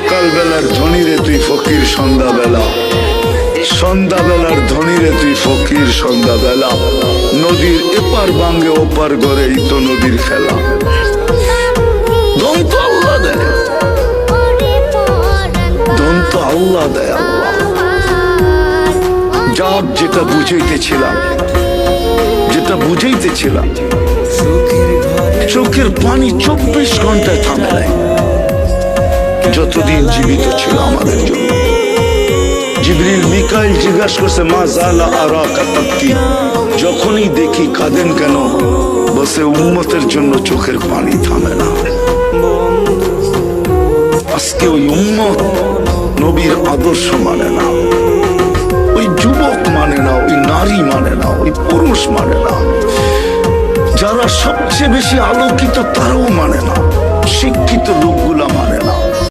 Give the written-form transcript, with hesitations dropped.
সকালবেলার ধনীরে তুই ফকির সন্ধ্যাবেলা, সন্ধ্যাবেলার ধনীরে তুই ফকির সন্ধ্যাবেলা। নদীর এপার ভাঙ্গে ওপার গড়ে এই তো নদীর খেলা। ধন তো আল্লাহ দেয়, ধন তো আল্লাহ দেয়। আল্লাহ যাক, যেটা বুঝাইতেছিলাম, যেটা বুঝাইতেছিলাম, চোখের পানি 24 ঘন্টায় থামে নাই যতদিন জীবিত ছিল আমাদের জন্য। জিবরিল মিকাইল জিজ্ঞাসা করছে, মা জালা আরাকা তাবকি, যখনই দেখি কাঁদেন কেন? বসে উম্মতের জন্য চোখের পানি থামে না। আজকে ওই উম্মত নবীর আদর্শ মানে না, ওই যুবক মানে না, ওই নারী মানে না, ওই পুরুষ মানে না, যারা সবচেয়ে বেশি আলোকিত তারাও মানে না, শিক্ষিত লোকগুলা মানে